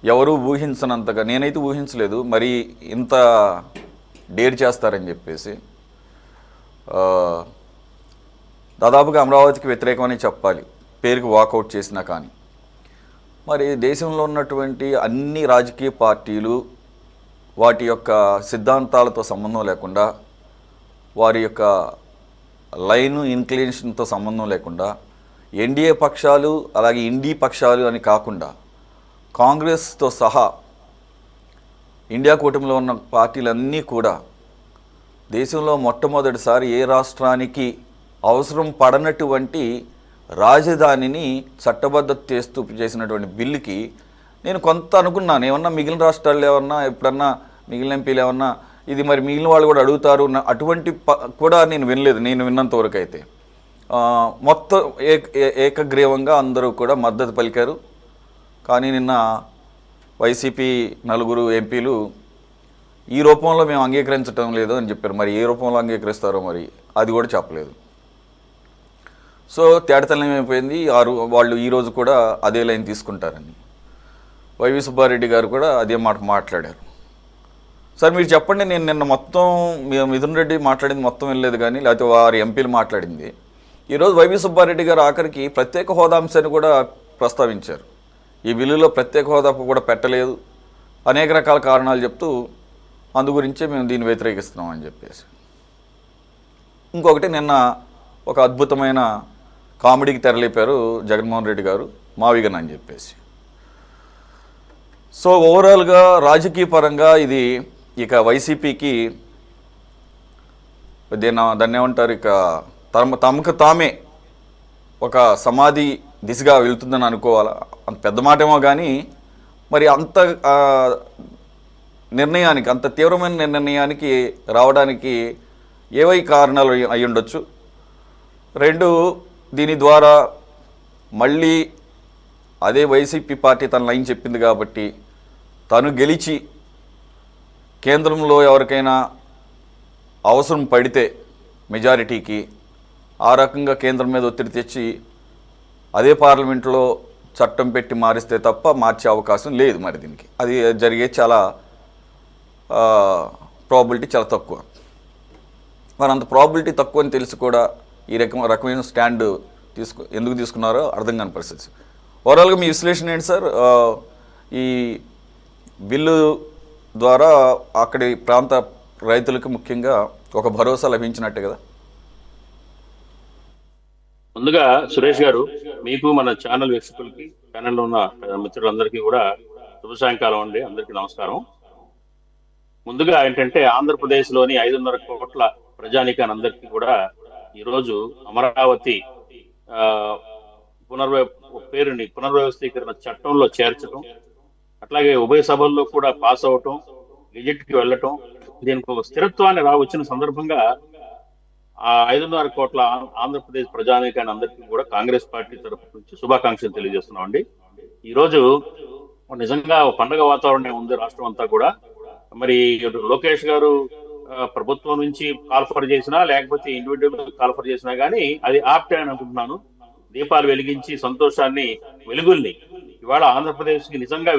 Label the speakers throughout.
Speaker 1: ఎవరు ఊహించనంతగా నేనైతే ఊహించలేదు మరి ఇంత డేర్ చేస్తారని చెప్పేసి. ఆ, దాదాపుగా అమరావతికి వ్యతిరేకమని చెప్పాలి పేరుకి వాకౌట్ చేసినా కానీ. మరి దేశంలో ఉన్నటువంటి అన్ని రాజకీయ పార్టీలు వాటి యొక్క సిద్ధాంతాలతో సంబంధం లేకుండా, వారి యొక్క లైన్ ఇన్క్లినేషన్తో సంబంధం లేకుండా, ఎన్డీఏ పక్షాలు అలాగే ఇండీ పక్షాలు అని కాకుండా కాంగ్రెస్తో సహా ఇండియా కూటమిలో ఉన్న పార్టీలన్నీ కూడా దేశంలో మొట్టమొదటిసారి ఏ రాష్ట్రానికి అవసరం పడనటువంటి రాజధానిని చట్టబద్ధత చేస్తూ చేసినటువంటి బిల్లుకి నేను కొంత అనుకున్నాను, ఏమన్నా మిగిలిన రాష్ట్రాలు ఏమన్నా ఎప్పుడన్నా మిగిలిన ఎంపీలు ఏమన్నా ఇది మరి మిగిలిన వాళ్ళు కూడా అడుగుతారు అటువంటి కూడా నేను వినలేదు. నేను విన్నంత వరకు అయితే మొత్తం ఏకగ్రీవంగా అందరూ కూడా మద్దతు పలికారు. కానీ నిన్న వైసీపీ నలుగురు ఎంపీలు ఈ రూపంలో మేము అంగీకరించడం లేదు అని చెప్పారు. మరి ఏ రూపంలో అంగీకరిస్తారో మరి అది కూడా చెప్పలేదు. సో తేడతల్లం అయిపోయింది. వాళ్ళు ఈరోజు కూడా అదే లైన్ తీసుకుంటారని వైవి సుబ్బారెడ్డి గారు కూడా అదే మాట మాట్లాడారు. సార్ మీరు చెప్పండి, నేను నిన్న మొత్తం మిథున్ రెడ్డి మాట్లాడింది మొత్తం వెళ్ళలేదు కానీ, లేకపోతే వారి ఎంపీలు మాట్లాడింది. ఈరోజు వైవి సుబ్బారెడ్డి గారు ఆఖరికి ప్రత్యేక హోదా అంశాన్ని కూడా ప్రస్తావించారు. ఈ బిల్లులో ప్రత్యేక హోదా కూడా పెట్టలేదు, అనేక రకాల కారణాలు చెప్తూ అందు గురించే మేము దీన్ని వ్యతిరేకిస్తున్నాం అని చెప్పేసి. ఇంకొకటి నిన్న ఒక అద్భుతమైన కామెడీకి తెరలేపారు జగన్మోహన్ రెడ్డి గారు, మావిగన్ అని చెప్పేసి. సో ఓవరాల్గా రాజకీయ పరంగా ఇది ఇక వైసీపీకి దాన్ని ఏమంటారు, ఇక తమకు తామే ఒక సమాధి దిశగా వెళ్తుందని అనుకోవాలా. అంత పెద్ద మాటేమో కానీ మరి అంత నిర్ణయానికి, అంత తీవ్రమైన నిర్ణయానికి రావడానికి ఏవై కారణాలు అయి ఉండొచ్చు. రెండు, దీని ద్వారా మళ్ళీ అదే వైసీపీ పార్టీ తన లైన్ చెప్పింది కాబట్టి తను గెలిచి కేంద్రంలో ఎవరికైనా అవసరం పడితే మెజారిటీకి ఆ రకంగా కేంద్రం మీద ఒత్తిడి తెచ్చి అదే పార్లమెంట్లో చట్టం పెట్టి మారిస్తే తప్ప మార్చే అవకాశం లేదు. మరి దీనికి అది జరిగే చాలా ప్రాబిలిటీ చాలా తక్కువ. మరి అంత ప్రాబిలిటీ తక్కువ అని తెలిసి కూడా ఈ రకమైన స్టాండ్ ఎందుకు తీసుకున్నారో అర్థం కాని పరిస్థితి. ఓవరాల్గా మీ విశ్లేషణ ఏంటి సార్? ఈ బిల్లు ద్వారా అక్కడి ప్రాంత రైతులకు ముఖ్యంగా ఒక భరోసా లభించినట్టే కదా?
Speaker 2: ముందుగా సురేష్ గారు, మీకు మన ఛానల్ వీక్షకులకి, ఛానల్లో ఉన్న మిత్రులందరికీ కూడా శుభ సాయంకాలం అండి. అందరికీ నమస్కారం. ముందుగా ఏంటంటే ఆంధ్రప్రదేశ్లోని 5.5 కోట్ల ప్రజానీకాన్ని అందరికీ కూడా ఈరోజు అమరావతి పునర్వ్యవస్థీకరణ చట్టంలో చేర్చడం, అట్లాగే ఉభయ సభల్లో కూడా పాస్ అవటం, గెజెట్కి వెళ్ళటం, దీనికి ఒక స్థిరత్వాన్ని వచ్చిన సందర్భంగా ఆ 5.5 కోట్ల ఆంధ్రప్రదేశ్ ప్రజానీకాన్ని అందరికీ కూడా కాంగ్రెస్ పార్టీ తరఫు నుంచి శుభాకాంక్షలు తెలియజేస్తున్నాం అండి. ఈరోజు నిజంగా పండగ వాతావరణం ఉంది రాష్ట్రం అంతా కూడా. మరి లోకేష్ గారు ప్రభుత్వం నుంచి కాల్ఫర్ చేసినా లేకపోతే ఇండివిజువల్ కాల్ఫర్ చేసినా కానీ అది ఆప్టే అని అనుకుంటున్నాను. దీపాలు వెలిగించి సంతోషాన్ని, వెలుగుల్ని ఇవాళ ఆంధ్రప్రదేశ్ కి నిజంగా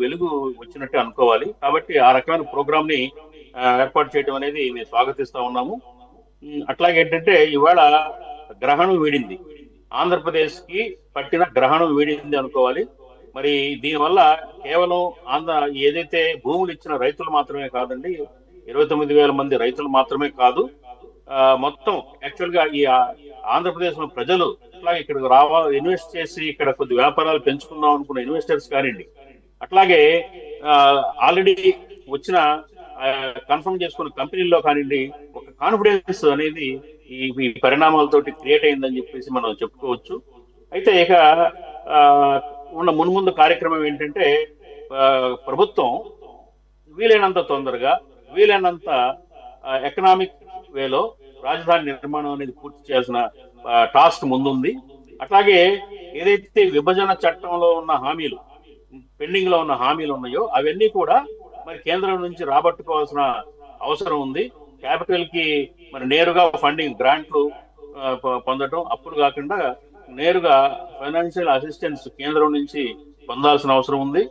Speaker 2: వెలుగు వచ్చినట్టే అనుకోవాలి. కాబట్టి ఆ రకమైన ప్రోగ్రామ్ ని ఏర్పాటు చేయడం అనేది మేము స్వాగతిస్తా ఉన్నాము. అట్లాగే ఏంటంటే ఇవాళ గ్రహణం వీడింది, ఆంధ్రప్రదేశ్ కి పట్టిన గ్రహణం వీడింది అనుకోవాలి. మరి దీనివల్ల కేవలం ఏదైతే భూములు ఇచ్చిన రైతులు మాత్రమే కాదండి, 29,000 మంది రైతులు మాత్రమే కాదు, మొత్తం యాక్చువల్ గా ఈ ఆంధ్రప్రదేశ్ లో ప్రజలు అట్లాగే ఇక్కడికి ఇన్వెస్ట్ చేసి ఇక్కడ కొద్ది వ్యాపారాలు పెంచుకుందాం అనుకున్న ఇన్వెస్టర్స్ కానివ్వండి, అట్లాగే ఆల్రెడీ వచ్చిన కన్ఫర్మ్ చేసుకున్న కంపెనీల్లో కానివ్వండి, ఒక కాన్ఫిడెన్స్ అనేది ఈ పరిణామాలతోటి క్రియేట్ అయిందని చెప్పేసి మనం చెప్పుకోవచ్చు. అయితే ఇక మున్ముందు కార్యక్రమం ఏంటంటే ప్రభుత్వం వీలైనంత తొందరగా, వీలైనంత ఎకనామిక్ వేలో రాజధాని నిర్మాణం అనేది పూర్తి చేయాల్సిన టాస్క్ ముందుంది. అట్లాగే ఏదైతే విభజన చట్టంలో ఉన్న హామీలు, పెండింగ్ లో ఉన్న హామీలు ఉన్నాయో అవన్నీ కూడా మరి కేంద్రం నుంచి రాబట్టుకోవాల్సిన అవసరం ఉంది. క్యాపిటల్ కి మరి నేరుగా ఫండింగ్, గ్రాంట్లు పొందడం, అప్పులు కాకుండా నేరుగా ఫైనాన్షియల్ అసిస్టెన్స్ కేంద్రం నుంచి పొందాల్సిన అవసరం ఉంది.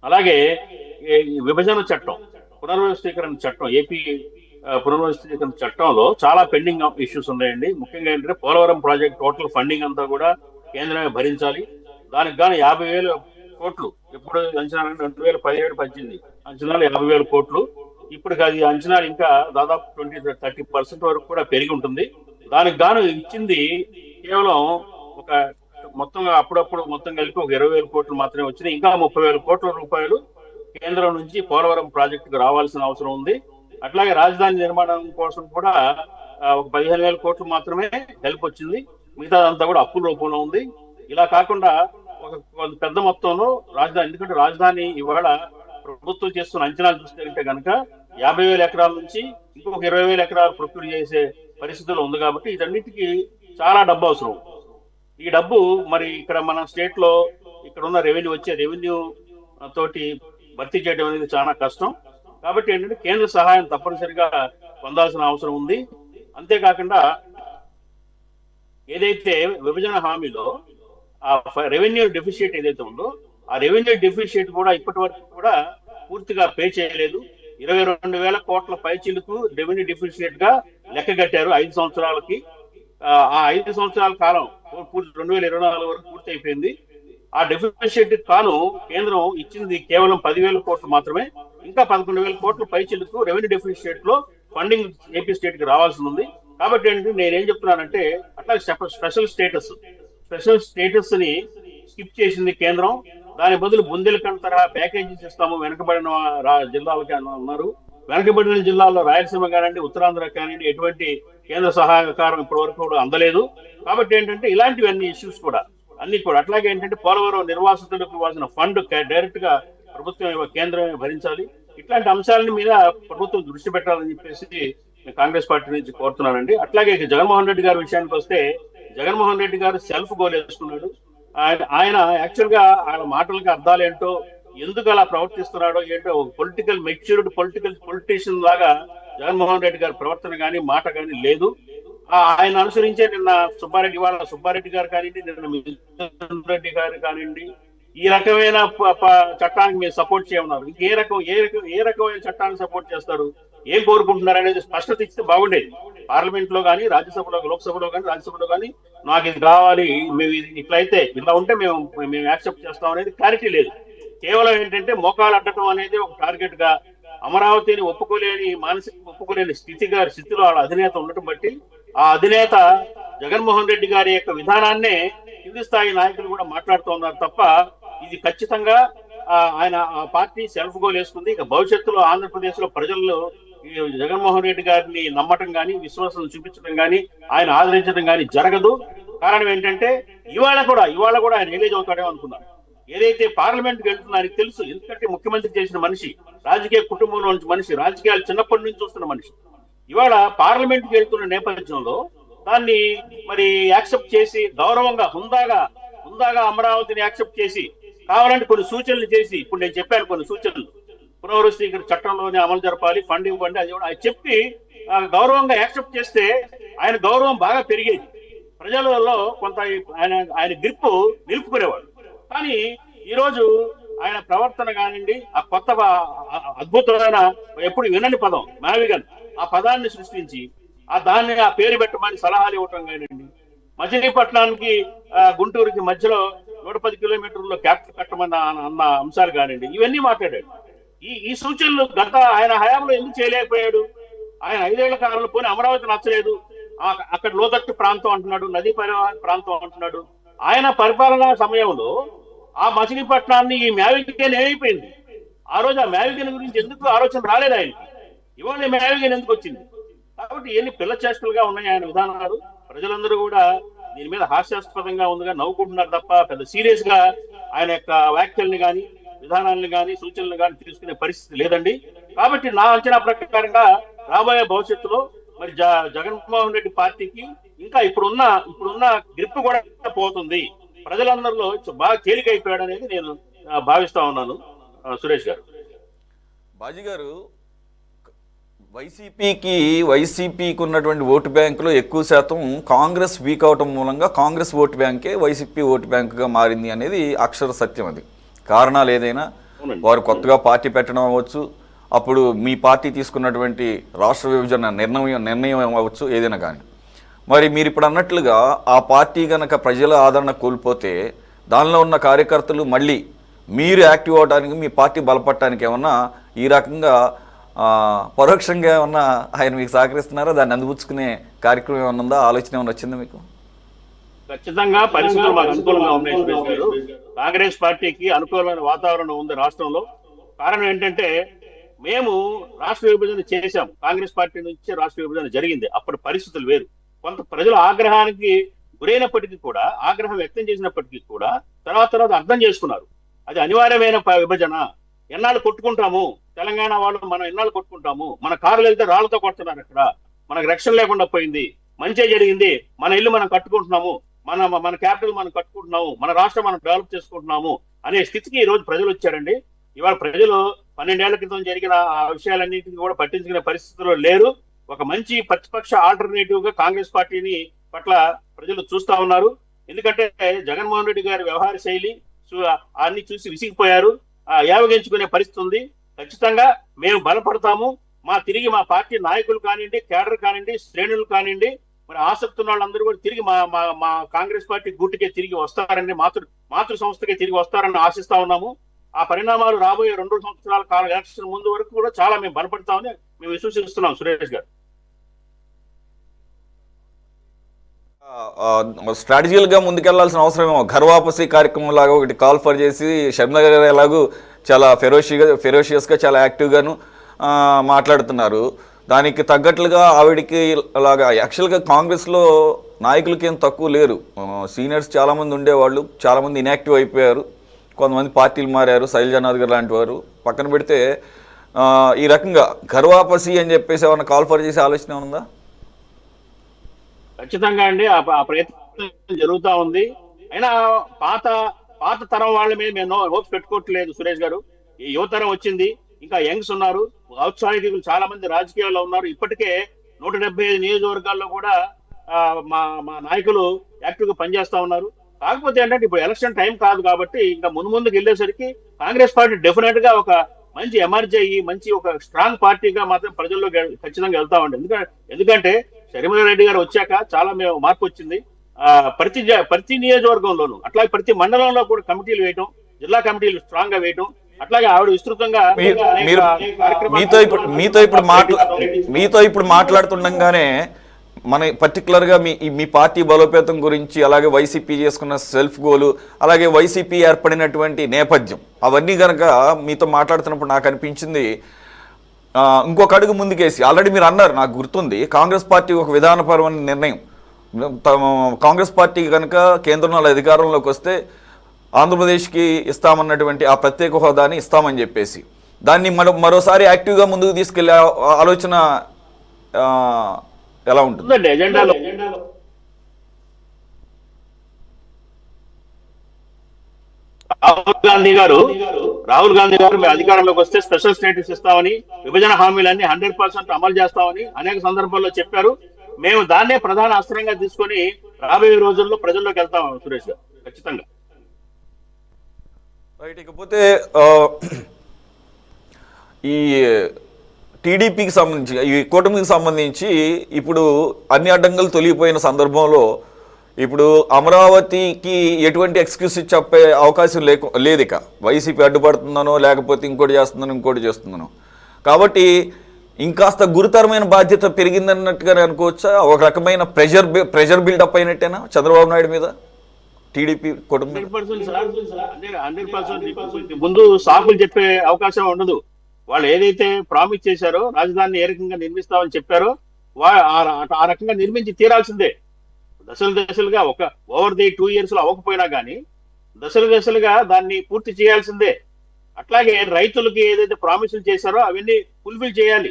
Speaker 2: అలాగే ఈ విభజన చట్టం, పునర్వ్యవస్థీకరణ చట్టం, ఏపీ పునర్వ్యవస్థీకరణ చట్టంలో చాలా పెండింగ్ ఇష్యూస్ ఉన్నాయండి. ముఖ్యంగా ఏంటంటే పోలవరం ప్రాజెక్ట్ టోటల్ ఫండింగ్ అంతా కూడా కేంద్రమే భరించాలి. దానికి గాను 50,000 కోట్లు, ఎప్పుడు అంచనా 2017-18 అంచనాలు 50,000 కోట్లు. ఇప్పుడు అది అంచనాలు ఇంకా దాదాపు 20-30% వరకు కూడా పెరిగి ఉంటుంది. దానికి గాను ఇచ్చింది కేవలం ఒక మొత్తంగా అప్పుడప్పుడు మొత్తం కలిపి ఒక 20,000 కోట్లు మాత్రమే వచ్చినాయి. ఇంకా 30,000 కోట్ల రూపాయలు కేంద్రం నుంచి పోలవరం ప్రాజెక్టుకు రావాల్సిన అవసరం ఉంది. అట్లాగే రాజధాని నిర్మాణం కోసం కూడా ఒక 15,000 కోట్లు మాత్రమే హెల్ప్ వచ్చింది. మిగతాదంతా కూడా అప్పుల రూపంలో ఉంది. ఇలా కాకుండా ఒక పెద్ద మొత్తంలో రాజధాని, ఎందుకంటే రాజధాని ఇవాళ ప్రభుత్వం చేస్తున్న అంచనాలు చూస్తే కనుక 50,000 ఎకరాల నుంచి ఇంకొక 20,000 ఎకరాలు ప్రొక్యూర్ చేసే పరిస్థితుల్లో ఉంది. కాబట్టి ఇదన్నిటికీ చాలా డబ్బు అవసరం. ఈ డబ్బు మరి ఇక్కడ మన స్టేట్ లో ఇక్కడ ఉన్న రెవెన్యూ తోటి భర్తీ చేయడం అనేది చాలా కష్టం. కాబట్టి ఏంటంటే కేంద్ర సహాయం తప్పనిసరిగా పొందాల్సిన అవసరం ఉంది. అంతేకాకుండా ఏదైతే విభజన హామీలో ఆ రెవెన్యూ డెఫిషియట్ ఏదైతే ఉందో, ఆ రెవెన్యూ డెఫిషియట్ కూడా ఇప్పటి వరకు కూడా పూర్తిగా పే చేయలేదు. 22,000 కోట్ల పైచిలకు రెవెన్యూ డెఫిషియట్ గా లెక్క కట్టారు 5 సంవత్సరాలకి. ఆ 5 సంవత్సరాల కాలం 2024 వరకు పూర్తి అయిపోయింది. ఆ డెఫిషియట్ కాను కేంద్రం ఇచ్చింది కేవలం 10,000 కోట్లు మాత్రమే. ఇంకా 11,000 కోట్ల పైచిలకు రెవెన్యూ డెఫిషియట్ లో ఫండింగ్ ఏపీ స్టేట్ కి రావాల్సి ఉంది. కాబట్టి ఏంటంటే నేనేం చెప్తున్నానంటే అట్లా స్పెషల్ స్టేటస్ ని స్కిప్ చేసింది కేంద్రం. దాని బదులు బుందేల్ఖండ్ తరహా ప్యాకేజీస్ ఇస్తాము వెనకబడిన జిల్లాలకి అన్నారు. వెనకబడిన జిల్లాల్లో రాయలసీమ కానివ్వండి, ఉత్తరాంధ్ర కానివ్వండి, ఎటువంటి కేంద్ర సహకారం ఇప్పటి వరకు కూడా అందలేదు. కాబట్టి ఏంటంటే ఇలాంటివన్నీ ఇష్యూస్ కూడా అన్ని కూడా అట్లాగే ఏంటంటే పోలవరం నిర్వాసితులకు ఇవ్వాల్సిన ఫండ్ డైరెక్ట్ గా ప్రభుత్వం కేంద్రమే భరించాలి. ఇట్లాంటి అంశాల మీద ప్రభుత్వం దృష్టి పెట్టాలని చెప్పేసి కాంగ్రెస్ పార్టీ నుంచి కోరుతున్నానండి. అట్లాగే జగన్మోహన్ రెడ్డి గారి విషయానికి వస్తే, జగన్మోహన్ రెడ్డి గారు సెల్ఫ్ గోల్ వేసుకున్నాడు. ఆయన యాక్చువల్ గా ఆయన మాటలకి అర్థాలు ఏంటో, ఎందుకు అలా ప్రవర్తిస్తున్నాడో ఏంటో, ఒక మెచ్యూర్డ్ పొలిటీషియన్ లాగా జగన్మోహన్ రెడ్డి గారి ప్రవర్తన కానీ మాట కానీ లేదు. ఆయన అనుసరించే నిన్న సుబ్బారెడ్డి గారు కానివ్వండి, నిన్న మిథున్ రెడ్డి గారు కానివ్వండి, ఈ రకమైన చట్టానికి మీరు సపోర్ట్ చేయమన్నారు. ఏ రకమైన చట్టాన్ని సపోర్ట్ చేస్తారు, ఏం కోరుకుంటున్నారు అనేది స్పష్టత ఇస్తే బాగుండేది. పార్లమెంట్ లో కానీ, రాజ్యసభలో, లోక్సభలో కానీ, రాజ్యసభలో కానీ నాకు ఇది కావాలి, మేము ఇట్లయితే ఇట్లా ఉంటే మేము యాక్సెప్ట్ చేస్తాం అనేది క్లారిటీ లేదు. కేవలం ఏంటంటే మోకాలు అడ్డటం అనేది ఒక టార్గెట్ గా, అమరావతిని ఒప్పుకోలేని స్థితిలో వాళ్ళ అధినేత ఉండటం బట్టి ఆ అధినేత జగన్మోహన్ రెడ్డి గారి యొక్క విధానాన్నే కింది స్థాయి నాయకులు కూడా మాట్లాడుతూ ఉన్నారు తప్ప, ఇది ఖచ్చితంగా ఆయన పార్టీ సెల్ఫ్ గోల్ వేసుకుంది. ఇక భవిష్యత్తులో ఆంధ్రప్రదేశ్ లో ప్రజల్లో జగన్మోహన్ రెడ్డి గారిని నమ్మటం కానీ, విశ్వాసం చూపించడం కానీ, ఆయన ఆదరించడం కానీ జరగదు. కారణం ఏంటంటే ఇవాళ కూడా ఆయన రిలీజ్ అవుతాడేమో అనుకున్నాను. ఏదైతే పార్లమెంట్కి వెళ్తుందో ఆయనకు తెలుసు. ఎందుకంటే ముఖ్యమంత్రి చేసిన మనిషి, రాజకీయ కుటుంబంలో నుంచి మనిషి, రాజకీయాలు చిన్నప్పటి నుంచి చూస్తున్న మనిషి. ఇవాళ పార్లమెంట్కి వెళ్తున్న నేపథ్యంలో దాన్ని మరి యాక్సెప్ట్ చేసి గౌరవంగా హుందాగా అమరావతిని యాక్సెప్ట్ చేసి, కావాలంటే కొన్ని సూచనలు చేసి, ఇప్పుడు నేను చెప్పాను కొన్ని సూచనలు, పునర్వ్యవస్థీకరణ చట్టంలోనే అమలు జరపాలి, ఫండ్ ఇవ్వండి, అది కూడా చెప్పి గౌరవంగా యాక్సెప్ట్ చేస్తే ఆయన గౌరవం బాగా పెరిగేది. ప్రజలలో కొంత ఆయన గ్రిప్పు నిలుపుకునేవాడు. కానీ ఈరోజు ఆయన ప్రవర్తన కానివ్వండి, ఆ కొత్త అద్భుతమైన ఎప్పుడు వినని పదం మావిగన్, ఆ పదాన్ని సృష్టించి దాన్ని ఆ పేరు పెట్టమని సలహాలు ఇవ్వటం కానివ్వండి, మచిలీపట్నానికి గుంటూరుకి మధ్యలో 110 కిలోమీటర్లో క్యాపిటల్ కట్టమని అన్న అంశాలు కానివ్వండి, ఇవన్నీ మాట్లాడాడు. ఈ సూచనలు ఆయన హయాంలో ఎందుకు చేయలేకపోయాడు? ఆయన 5 ఏళ్ల కాలంలో పోనీ అమరావతి నచ్చలేదు, అక్కడ లోతట్టు ప్రాంతం అంటున్నాడు, నదీ పరివాహక ప్రాంతం అంటున్నాడు. ఆయన పరిపాలనా సమయంలో ఆ మచిలీపట్నాన్ని ఈ మ్యావిగన్ ఏమైపోయింది? ఆ రోజు ఆ మ్యావిగన్ గురించి ఎందుకు ఆలోచన రాలేదు ఆయనకి? ఇవాళ మ్యావిగన్ ఎందుకు వచ్చింది? కాబట్టి ఎన్ని పిల్ల చేష్టలుగా ఉన్నాయి ఆయన విధానాలు. ప్రజలందరూ కూడా దీని మీద హాస్యాస్పదంగా ఉందిగా నవ్వుకుంటున్నారు తప్ప పెద్ద సీరియస్ గా ఆయన యొక్క వ్యాఖ్యల్ని కానీ, విధానాలను కానీ, సూచనలు కానీ తీసుకునే పరిస్థితి లేదండి. కాబట్టి నా అంచనా ప్రకారంగా రాబోయే భవిష్యత్తులో మరి జగన్మోహన్ రెడ్డి పార్టీకి ఇంకా ఇప్పుడున్న గ్రిప్ కూడా పోతుంది. ప్రజలందరిలో బాగా తేలికైపోయాడు అనేది నేను భావిస్తా ఉన్నాను. సురేష్ గారు,
Speaker 1: బాజీ గారు, వైసీపీకి ఉన్నటువంటి ఓటు బ్యాంకులో ఎక్కువ శాతం కాంగ్రెస్ వీక్ అవటం మూలంగా కాంగ్రెస్ ఓటు బ్యాంకే వైసీపీ ఓటు బ్యాంకుగా మారింది అనేది అక్షర సత్యం. అది కారణాలు ఏదైనా
Speaker 2: అవునండి.
Speaker 1: వారు కొత్తగా పార్టీ పెట్టడం అవ్వచ్చు, అప్పుడు మీ పార్టీ తీసుకున్నటువంటి రాష్ట్ర విభజన నిర్ణయం అవ్వచ్చు, ఏదైనా కానీ. మరి మీరు ఇప్పుడు అన్నట్లుగా ఆ పార్టీ కనుక ప్రజల ఆదరణ కోల్పోతే దానిలో ఉన్న కార్యకర్తలు మళ్ళీ మీరు యాక్టివ్ అవడానికి, మీ పార్టీ బలపడటానికి ఏమన్నా ఈ రకంగా పరోక్షంగా ఏమన్నా ఆయన మీకు సహకరిస్తున్నారా? దాన్ని అందిపుచ్చుకునే కార్యక్రమం ఏమన్నా ఉందా? ఆలోచన ఏమన్నా వచ్చిందా మీకు?
Speaker 2: ఖచ్చితంగా పరిస్థితులు మాకు అనుకూలంగా ఉన్నాయి సురేష్ గారు. కాంగ్రెస్ పార్టీకి అనుకూలమైన వాతావరణం ఉంది రాష్ట్రంలో. కారణం ఏంటంటే మేము రాష్ట్ర విభజన చేశాం. కాంగ్రెస్ పార్టీ నుంచి రాష్ట్ర విభజన జరిగింది. అప్పుడు పరిస్థితులు వేరు. కొంత ప్రజల ఆగ్రహానికి గురైనప్పటికీ కూడా, ఆగ్రహం వ్యక్తం చేసినప్పటికీ కూడా తర్వాత అర్థం చేసుకున్నారు. అది అనివార్యమైన విభజన. ఎన్నాళ్ళు కొట్టుకుంటాము, తెలంగాణ వాళ్ళు మనం ఎన్నాళ్ళు కొట్టుకుంటాము, మన కారులు వెళ్తే రాళ్లతో కొడుతున్నారు, అక్కడ మనకు రక్షణ లేకుండా పోయింది, మంచి జరిగింది, మన ఇల్లు మనం కట్టుకుంటున్నాము, మన క్యాపిటల్ మనం కట్టుకుంటున్నాము, మన రాష్ట్రం మనం డెవలప్ చేసుకుంటున్నాము అనే స్థితికి ఈ రోజు ప్రజలు వచ్చారండి. ఇవాళ ప్రజలు 12 ఏళ్ల క్రితం జరిగిన ఆ విషయాలన్నింటినీ కూడా పట్టించుకునే పరిస్థితిలో లేరు. ఒక మంచి ప్రతిపక్ష ఆల్టర్నేటివ్ గా కాంగ్రెస్ పార్టీని పట్ల ప్రజలు చూస్తా ఉన్నారు. ఎందుకంటే జగన్మోహన్ రెడ్డి గారి వ్యవహార శైలి అన్ని చూసి విసిగిపోయారు. యావగించుకునే పరిస్థితి ఉంది. ఖచ్చితంగా మేము బలపడతాము. తిరిగి మా పార్టీ నాయకులు కానివ్వండి, కేడర్ కానివ్వండి, శ్రేణులు కానివ్వండి, మరి ఆసక్తి ఉన్న వాళ్ళందరూ కూడా తిరిగి మా కాంగ్రెస్ పార్టీ గూటికే తిరిగి వస్తారని, మాతృ సంస్థకే తిరిగి వస్తారని ఆశిస్తా ఉన్నాము. ఆ పరిణామాలు రాబోయే 2 సంవత్సరాల కాల ఎలక్షన్ ముందు వరకు కూడా చాలా మేము బలపడతామని మేము విశ్వసిస్తున్నాం సురేష్ గారు.
Speaker 1: స్ట్రాటజికల్గా ముందుకెళ్లాల్సిన అవసరమేమో. ఘర్ వాపసీ కార్యక్రమం లాగా ఒకటి కాల్ ఫర్ చేసి, షర్మిల గారు ఎలాగూ చాలా ఫెరోషియస్గా చాలా యాక్టివ్గాను మాట్లాడుతున్నారు. దానికి తగ్గట్లుగా ఆవిడికి అలాగా యాక్చువల్గా కాంగ్రెస్లో నాయకులకి ఏం తక్కువ లేరు. సీనియర్స్ చాలామంది ఉండేవాళ్ళు, చాలామంది ఇన్యాక్టివ్ అయిపోయారు, కొంతమంది పార్టీలు మారారు, శైలజానాథ్ గారు లాంటి వారు పక్కన పెడితే. ఈ రకంగా ఘర్ వాపసీ అని చెప్పేసి ఏమన్నా కాల్ ఫర్ చేసే ఆలోచన ఉందా?
Speaker 2: ఖచ్చితంగా అండి, ఆ ప్రయత్నం జరుగుతూ ఉంది. అయినా పాత పాత తరం వాళ్ళ మీద మేము హోప్స్ పెట్టుకోవట్లేదు సురేష్ గారు. ఈ యువతరం వచ్చింది, ఇంకా యంగ్స్ ఉన్నారు, ఔత్సాహికులు చాలా మంది రాజకీయాల్లో ఉన్నారు. ఇప్పటికే 175 నియోజకవర్గాల్లో కూడా మా మా నాయకులు యాక్టివ్ గా పనిచేస్తా ఉన్నారు. కాకపోతే ఏంటంటే ఇప్పుడు ఎలక్షన్ టైం కాదు కాబట్టి ఇంకా ముందుకు వెళ్ళేసరికి కాంగ్రెస్ పార్టీ డెఫినెట్ గా ఒక మంచి ఎమర్జీ అయ్యి మంచి ఒక స్ట్రాంగ్ పార్టీగా మాత్రం ప్రజల్లో ఖచ్చితంగా వెళ్తామండి. ఎందుకంటే షర్మిల రెడ్డి గారు వచ్చాక చాలా మార్పు వచ్చింది. ప్రతి నియోజకవర్గంలోనూ, అట్లాగే ప్రతి మండలంలో కూడా కమిటీలు వేయటం, జిల్లా కమిటీలు స్ట్రాంగ్ గా వేయటం, అట్లాగే ఆవిడ విస్తృతంగా
Speaker 1: మీతో ఇప్పుడు మాట్లాడుతుండగానే మన పర్టికులర్గా మీ పార్టీ బలోపేతం గురించి, అలాగే వైసీపీ చేసుకున్న సెల్ఫ్ గోలు, అలాగే వైసీపీ ఏర్పడినటువంటి నేపథ్యం, అవన్నీ కనుక మీతో మాట్లాడుతున్నప్పుడు నాకు అనిపించింది ఇంకొక అడుగు ముందుకేసి. ఆల్రెడీ మీరు అన్నారు, నాకు గుర్తుంది, కాంగ్రెస్ పార్టీ ఒక విధానపరమైన నిర్ణయం, కాంగ్రెస్ పార్టీ కనుక కేంద్రంలో అధికారంలోకి వస్తే ఆంధ్రప్రదేశ్కి ఇస్తామన్నటువంటి ఆ ప్రత్యేక హోదాని ఇస్తామని చెప్పేసి, దాన్ని మరోసారి యాక్టివ్గా ముందుకు తీసుకెళ్లే ఆలోచన ఎలా ఉంటుంది
Speaker 2: ఎజెండాలో? రాహుల్ గాంధీ గారు మేము అధికారంలోకి వస్తే స్పెషల్ స్టేటస్ ఇస్తామని, విభజన హామీలన్నీ 100% అమలు చేస్తామని అనేక సందర్భాల్లో చెప్పారు. మేము దాన్నే ప్రధాన అస్త్రంగా తీసుకొని రాబోయే రోజుల్లో ప్రజల్లోకి వెళ్తాం సురేష్ గారు, ఖచ్చితంగా.
Speaker 1: రైట్. ఇకపోతే ఈ టీడీపీకి సంబంధించి, ఈ కూటమికి సంబంధించి ఇప్పుడు అన్ని అడ్డంకులు తొలగిపోయిన సందర్భంలో ఇప్పుడు అమరావతికి ఎటువంటి ఎక్స్క్యూజ్ చెప్పే అవకాశం లేదు. ఇక వైసీపీ అడ్డుపడుతుందనో, లేకపోతే ఇంకోటి చేస్తుందనో. కాబట్టి ఇంకాస్త గురుతరమైన బాధ్యత పెరిగిందన్నట్టుగానే అనుకోవచ్చా? ఒక రకమైన ప్రెషర్ బిల్డప్ అయినట్టేనా చంద్రబాబు నాయుడు మీద టీడీపీ కుటుంబం?
Speaker 2: 100% ముందు సాకులు చెప్పే అవకాశం ఉండదు. వాళ్ళు ఏదైతే ప్రామిస్ చేశారో, రాజధానిని ఏ రకంగా నిర్మిస్తామని చెప్పారో ఆ రకంగా నిర్మించి తీరాల్సిందే. దశలుగా ఒక ఓవర్ ది 2 years లో అవ్వకపోయినా కానీ దశలుగా దాన్ని పూర్తి చేయాల్సిందే. అట్లాగే రైతులకి ఏదైతే ప్రామిసులు చేశారో అవన్నీ ఫుల్ఫిల్ చేయాలి.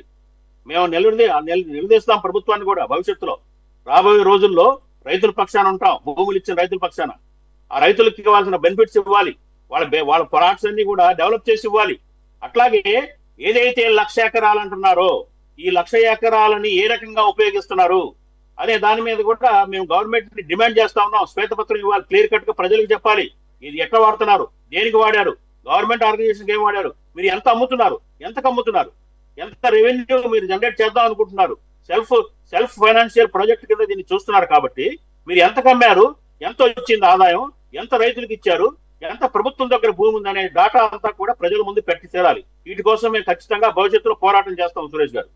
Speaker 2: మేము నిలదీస్తాం ప్రభుత్వాన్ని కూడా. భవిష్యత్తులో రాబోయే రోజుల్లో రైతుల పక్షాన ఉంటాం, భూములు ఇచ్చిన రైతుల పక్షాన. ఆ రైతులకు ఇవ్వాల్సిన బెనిఫిట్స్ ఇవ్వాలి, వాళ్ళ ప్రొడక్ట్స్ అన్ని కూడా డెవలప్ చేసి ఇవ్వాలి. అట్లాగే ఏదైతే 1,00,000 ఎకరాలు అంటున్నారో, ఈ 1,00,000 ఎకరాలని ఏ రకంగా ఉపయోగిస్తున్నారు అనే దాని మీద కూడా మేము గవర్నమెంట్ ని డిమాండ్ చేస్తా ఉన్నాం. శ్వేతపత్రం ఇవ్వాలి, క్లియర్ కట్ గా ప్రజలకు చెప్పాలి ఇది ఎట్లా వాడుతున్నారు, దేనికి వాడారు. గవర్నమెంట్ ఆర్గనైజేషన్ ఏం వాడారు? మీరు ఎంత అమ్ముతున్నారు, ఎంతకు అమ్ముతున్నారు, ఎంత రెవెన్యూ మీరు జనరేట్ చేద్దాం అనుకుంటున్నారు? సెల్ఫ్ సెల్ఫ్ ఫైనాన్షియల్ ప్రాజెక్ట్ కింద దీన్ని చూస్తున్నారు. కాబట్టి మీరు ఎంత కమ్మారు, ఎంత వచ్చింది ఆదాయం, ఎంత రైతులకు ఇచ్చారు, ఎంత ప్రభుత్వం దగ్గర భూమి ఉందనే డాటా అంతా కూడా ప్రజల ముందు పెట్టి తీరాలి. వీటి కోసం మేము ఖచ్చితంగా భవిష్యత్తులో పోరాటం చేస్తాం సురేష్ గారు.